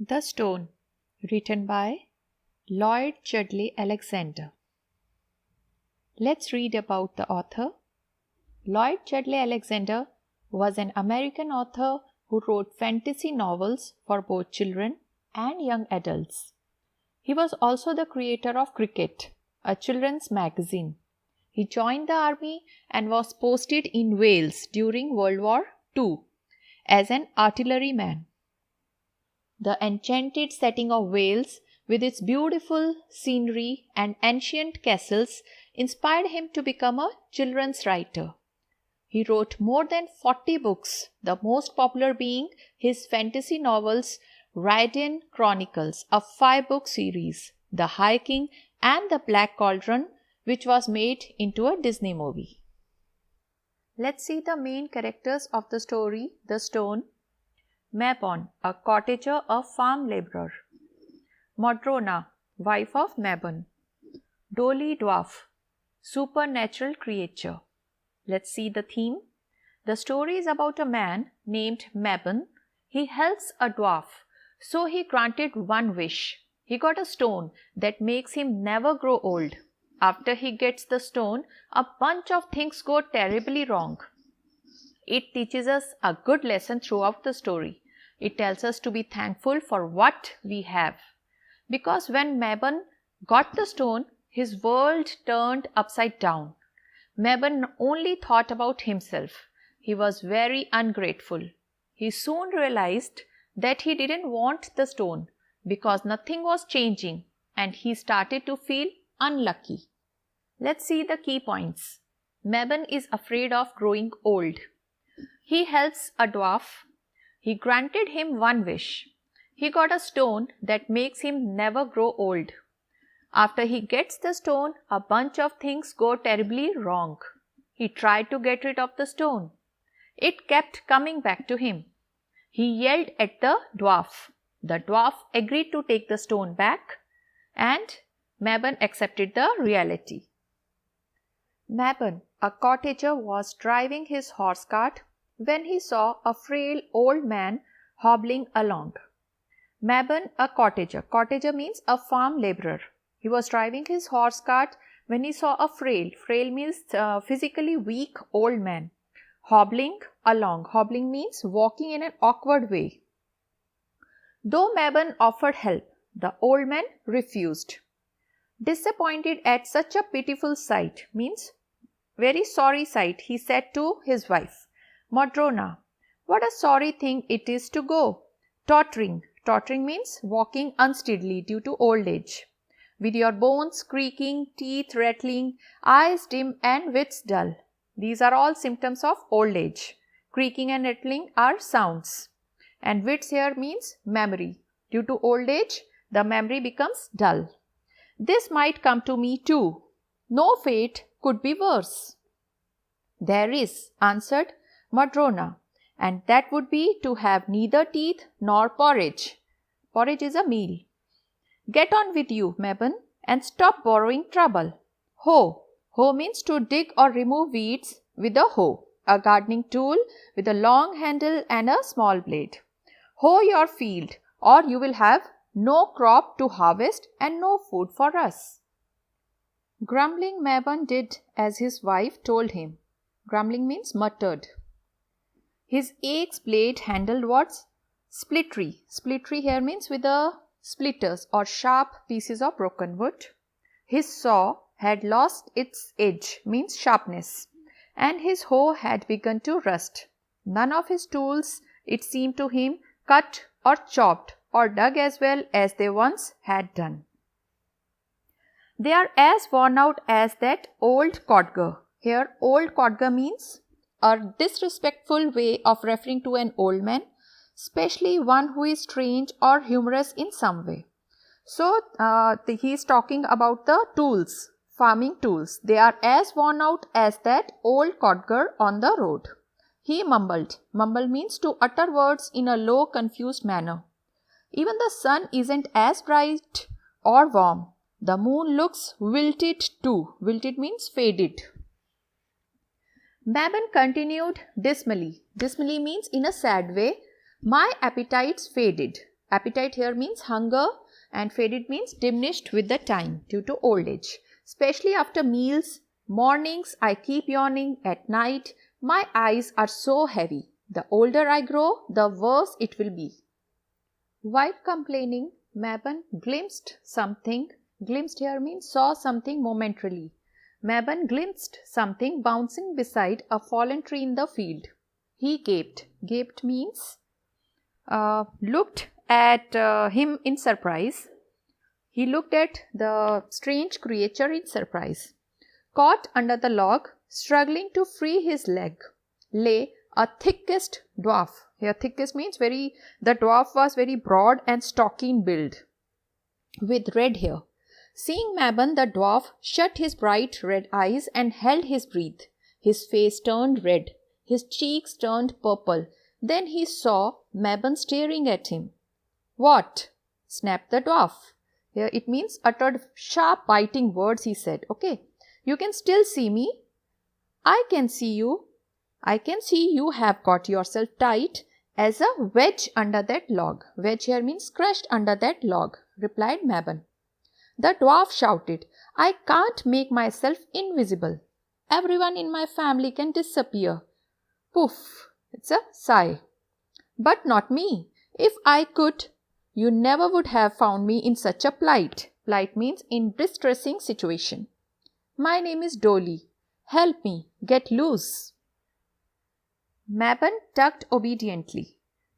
The Stone, written by Lloyd Alexander. Let's read about the author. Lloyd Alexander was an American author who wrote fantasy novels for both children and young adults. He was also the creator of Cricket, a children's magazine. He joined the army and was posted in Wales during World War II as an artilleryman. The enchanted setting of Wales, with its beautiful scenery and ancient castles, inspired him to become a children's writer. He wrote more than 40 books, the most popular being his fantasy novels Radian Chronicles, a 5-book series, The High King and The Black Cauldron, which was made into a Disney movie. Let's see the main characters of the story, The Stone. Mabin, a cottager, a farm labourer. Madrona, wife of Mabin. Dolly, dwarf, supernatural creature. Let's see the theme. The story is about a man named Mabin. He helps a dwarf, so he granted one wish. He got a stone that makes him never grow old. After he gets the stone, a bunch of things go terribly wrong. It teaches us a good lesson throughout the story. It tells us to be thankful for what we have. Because when Mabin got the stone, his world turned upside down. Mabin only thought about himself. He was very ungrateful. He soon realized that he didn't want the stone because nothing was changing, and he started to feel unlucky. Let's see the key points. Mabin is afraid of growing old. He helps a dwarf. He granted him one wish. He got a stone that makes him never grow old. After he gets the stone, a bunch of things go terribly wrong. He tried to get rid of the stone. It kept coming back to him. He yelled at the dwarf. The dwarf agreed to take the stone back, and Mabin accepted the reality. Mabin, a cottager, was driving his horse cart when he saw a frail old man hobbling along. Mabin, a cottager. Cottager means a farm labourer. He was driving his horse cart when he saw a frail. Frail means physically weak old man. Hobbling along. Hobbling means walking in an awkward way. Though Mabin offered help, the old man refused. Disappointed at such a pitiful sight, means very sorry sight, he said to his wife, Madrona, what a sorry thing it is to go. Tottering. Tottering means walking unsteadily due to old age. With your bones creaking, teeth rattling, eyes dim and wits dull. These are all symptoms of old age. Creaking and rattling are sounds. And wits here means memory. Due to old age, the memory becomes dull. This might come to me too. No fate could be worse. There is, answered Madrona, and that would be to have neither teeth nor porridge. Porridge is a meal. Get on with you, Mabin, and stop borrowing trouble. Hoe. Hoe means to dig or remove weeds with a hoe, a gardening tool with a long handle and a small blade. Hoe your field, or you will have no crop to harvest and no food for us. Grumbling Mabin did as his wife told him. Grumbling means muttered. His axe blade handled was splittery. Splittery here means with the splitters or sharp pieces of broken wood. His saw had lost its edge, means sharpness, and his hoe had begun to rust. None of his tools, it seemed to him, cut or chopped or dug as well as they once had done. They are as worn out as that old codger. Here, old codger means a disrespectful way of referring to an old man, especially one who is strange or humorous in some way. So, he is talking about the tools, farming tools. They are as worn out as that old codger on the road. He mumbled. Mumble means to utter words in a low, confused manner. Even the sun isn't as bright or warm. The moon looks wilted too. Wilted means faded. Mabin continued dismally. Dismally means in a sad way. My appetites faded. Appetite here means hunger, and faded means diminished with the time due to old age. Especially after meals, mornings I keep yawning, at night my eyes are so heavy. The older I grow, the worse it will be. While complaining, Mabin glimpsed something. Glimpsed here means saw something momentarily. Mabin glimpsed something bouncing beside a fallen tree in the field. He gaped. Gaped means looked at him in surprise. He looked at the strange creature in surprise. Caught under the log, struggling to free his leg, lay a thickest dwarf. Here thickest means the dwarf was very broad and stocky in build, with red hair. Seeing Mabin, the dwarf shut his bright red eyes and held his breath. His face turned red. His cheeks turned purple. Then he saw Mabin staring at him. "What?" snapped the dwarf. Here it means uttered sharp biting words, he said. Okay. "You can still see me?" "I can see you. I can see you have got yourself tight as a wedge under that log." Wedge here means crushed under that log, replied Mabin. The dwarf shouted, "I can't make myself invisible. Everyone in my family can disappear." Poof! It's a sigh. "But not me. If I could, you never would have found me in such a plight." Plight means in distressing situation. "My name is Dolly. Help me, get loose." Mabin tugged obediently.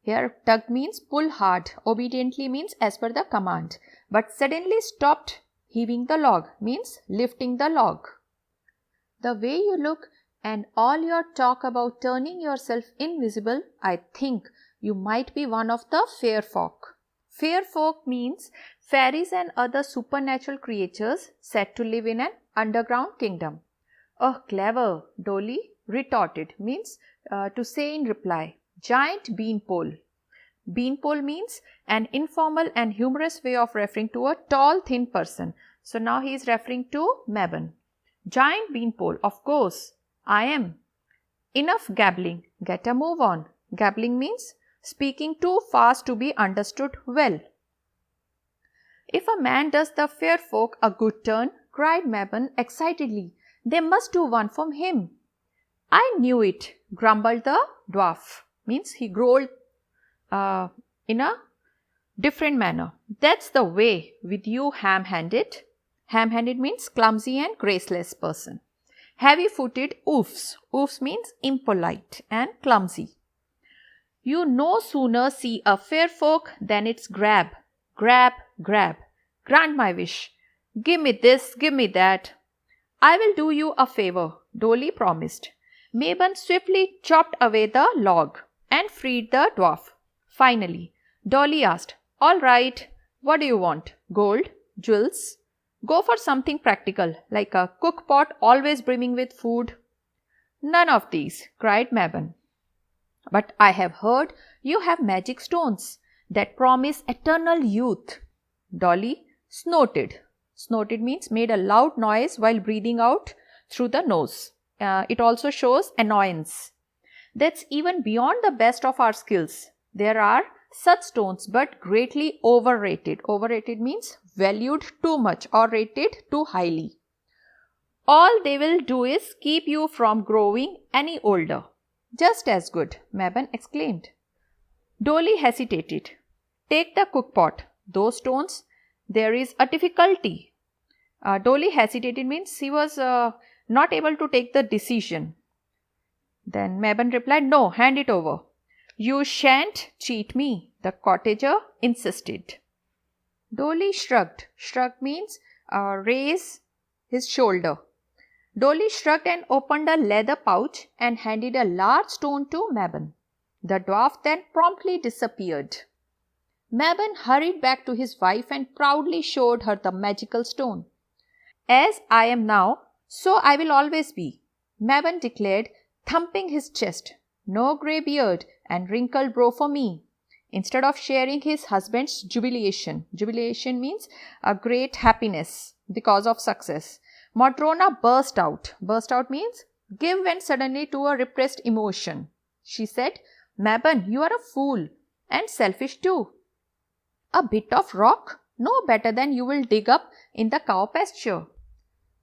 Here tugged means pull hard. Obediently means as per the command. But suddenly stopped heaving the log means lifting the log. "The way you look and all your talk about turning yourself invisible, I think you might be one of the fair folk." Fair folk means fairies and other supernatural creatures said to live in an underground kingdom. "Oh, clever," Dolly retorted, means to say in reply. "Giant beanpole." Beanpole means an informal and humorous way of referring to a tall, thin person. So now he is referring to Mabin. "Giant beanpole, of course. I am." "Enough gabbling. Get a move on." Gabbling means speaking too fast to be understood well. "If a man does the fair folk a good turn," cried Mabin excitedly, "they must do one for him." "I knew it," grumbled the dwarf. Means he growled in a different manner. "That's the way with you ham-handed." Ham-handed means clumsy and graceless person. "Heavy-footed oafs." Oafs means impolite and clumsy. "You no sooner see a fair folk than it's grab, grab, grab. Grant my wish. Give me this, give me that." "I will do you a favor," Dolly promised. Mabin swiftly chopped away the log and freed the dwarf. Finally, Dolly asked, "All right, what do you want? Gold? Jewels? Go for something practical, like a cook pot always brimming with food." "None of these," cried Mabin. "But I have heard you have magic stones that promise eternal youth." Dolly snorted. Snorted means made a loud noise while breathing out through the nose. It also shows annoyance. "That's even beyond the best of our skills. There are such stones, but greatly overrated." Overrated means valued too much or rated too highly. "All they will do is keep you from growing any older." "Just as good," Mabin exclaimed. Dolly hesitated. "Take the cook pot. Those stones, there is a difficulty." Dolly hesitated means he was not able to take the decision. Then Mabin replied, "No, hand it over." "You shan't cheat me," the cottager insisted. Dolly shrugged. Shrug means raise his shoulder. Dolly shrugged and opened a leather pouch and handed a large stone to Mabin. The dwarf then promptly disappeared. Mabin hurried back to his wife and proudly showed her the magical stone. "As I am now, so I will always be," Mabin declared, thumping his chest. "No grey beard and wrinkled brow for me." Instead of sharing his husband's jubilation, jubilation means a great happiness because of success, Matrona burst out. Burst out means give vent suddenly to a repressed emotion. She said, "Mabin, you are a fool and selfish too." A bit of rock? No better than you will dig up in the cow pasture.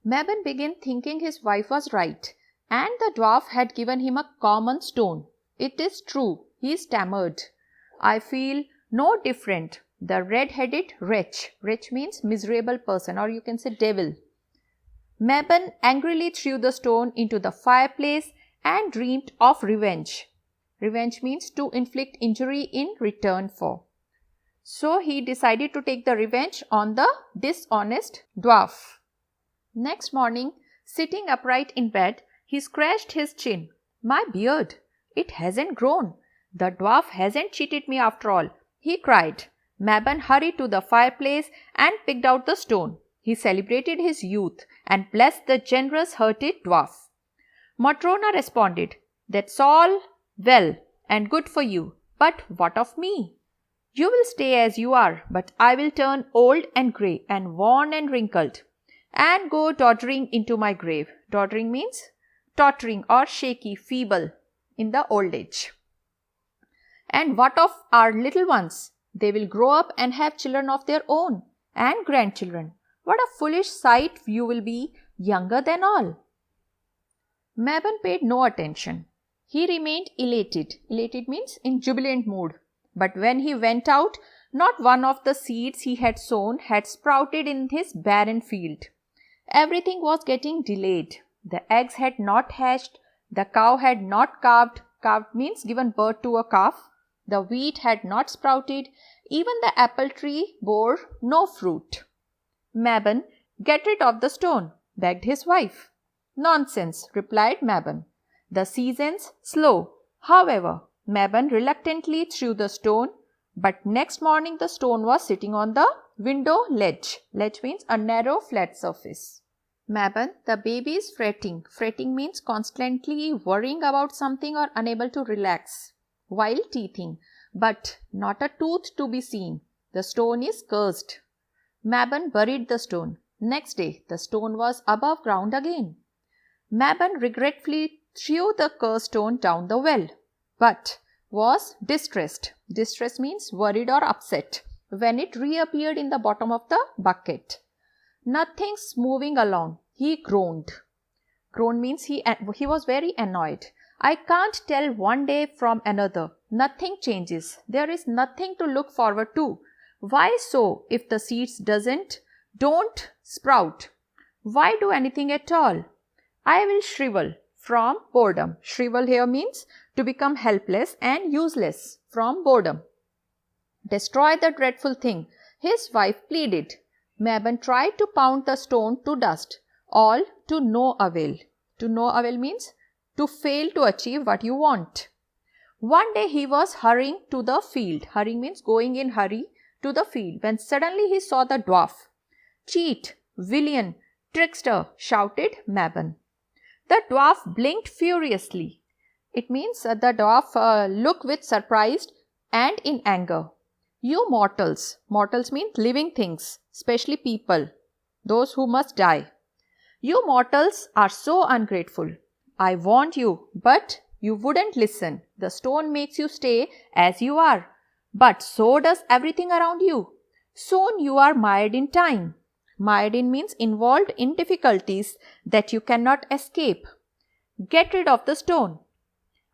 Mabin began thinking his wife was right, and the dwarf had given him a common stone. It is true, he stammered. I feel no different. The red-headed wretch. Wretch means miserable person, or you can say devil. Mabin angrily threw the stone into the fireplace and dreamed of revenge. Revenge means to inflict injury in return for. So he decided to take the revenge on the dishonest dwarf. Next morning, sitting upright in bed, he scratched his chin. My beard, it hasn't grown. The dwarf hasn't cheated me after all, he cried. Mabin hurried to the fireplace and picked out the stone. He celebrated his youth and blessed the generous-hearted dwarf. Matrona responded, That's all well and good for you, but what of me? You will stay as you are, but I will turn old and grey and worn and wrinkled, and go doddering into my grave. Doddering means tottering or shaky, feeble in the old age. And what of our little ones? They will grow up and have children of their own and grandchildren. What a foolish sight you will be, younger than all. Mabin paid no attention. He remained elated. Elated means in jubilant mood. But when he went out, not one of the seeds he had sown had sprouted in his barren field. Everything was getting delayed. The eggs had not hatched. The cow had not calved. Calved means given birth to a calf. The wheat had not sprouted. Even the apple tree bore no fruit. Mabin, get rid of the stone, begged his wife. Nonsense, replied Mabin. The season's slow. However, Mabin reluctantly threw the stone, but next morning the stone was sitting on the window ledge. Ledge means a narrow flat surface. Mabin, the baby is fretting. Fretting means constantly worrying about something or unable to relax while teething, but not a tooth to be seen. The stone is cursed. Mabin buried the stone. Next day, the stone was above ground again. Mabin regretfully threw the cursed stone down the well, but was distressed. Distress means worried or upset when it reappeared in the bottom of the bucket. Nothing's moving along. He groaned. Groan means he was very annoyed. I can't tell one day from another. Nothing changes. There is nothing to look forward to. Why so if the seeds don't sprout? Why do anything at all? I will shrivel from boredom. Shrivel here means to become helpless and useless from boredom. Destroy the dreadful thing, his wife pleaded. Mabin tried to pound the stone to dust, all to no avail. To no avail means to fail to achieve what you want. One day he was hurrying to the field. Hurrying means going in hurry to the field, when suddenly he saw the dwarf. Cheat, villain, trickster, shouted Mabin. The dwarf blinked furiously. It means the dwarf looked with surprise and in anger. You mortals. Mortals mean living things, especially people, those who must die. You mortals are so ungrateful. I warned you, but you wouldn't listen. The stone makes you stay as you are, but so does everything around you. Soon you are mired in time. Mired in means involved in difficulties that you cannot escape. Get rid of the stone.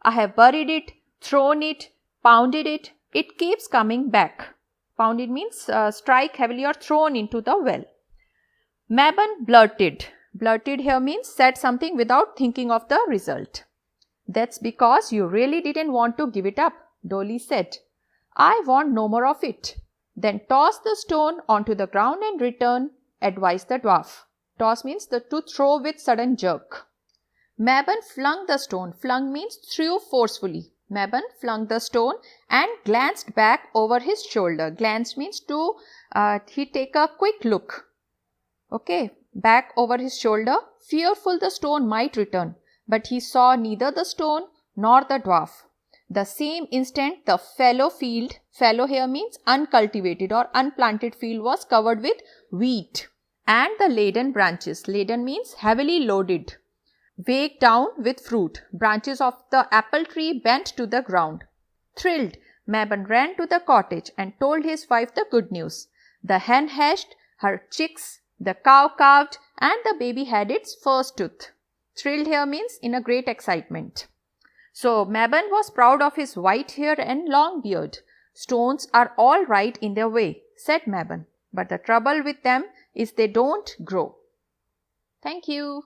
I have buried it, thrown it, pounded it. It keeps coming back. Pounded means strike heavily or thrown into the well. Mabin blurted. Blurted here means said something without thinking of the result. That's because you really didn't want to give it up, Dolly said. I want no more of it. Then toss the stone onto the ground and return, advised the dwarf. Toss means to throw with sudden jerk. Mabin flung the stone. Flung means threw forcefully. Mabin flung the stone and glanced back over his shoulder. Glanced means to he take a quick look. Okay, back over his shoulder, fearful the stone might return, but he saw neither the stone nor the dwarf. The same instant the fallow field, fallow here means uncultivated or unplanted field, was covered with wheat, and the laden branches, laden means heavily loaded, weighed down with fruit, branches of the apple tree bent to the ground. Thrilled, Mabin ran to the cottage and told his wife the good news. The hen hatched her chicks, the cow calved, and the baby had its first tooth. Thrilled here means in a great excitement. So Mabin was proud of his white hair and long beard. Stones are all right in their way, said Mabin, but the trouble with them is they don't grow. Thank you.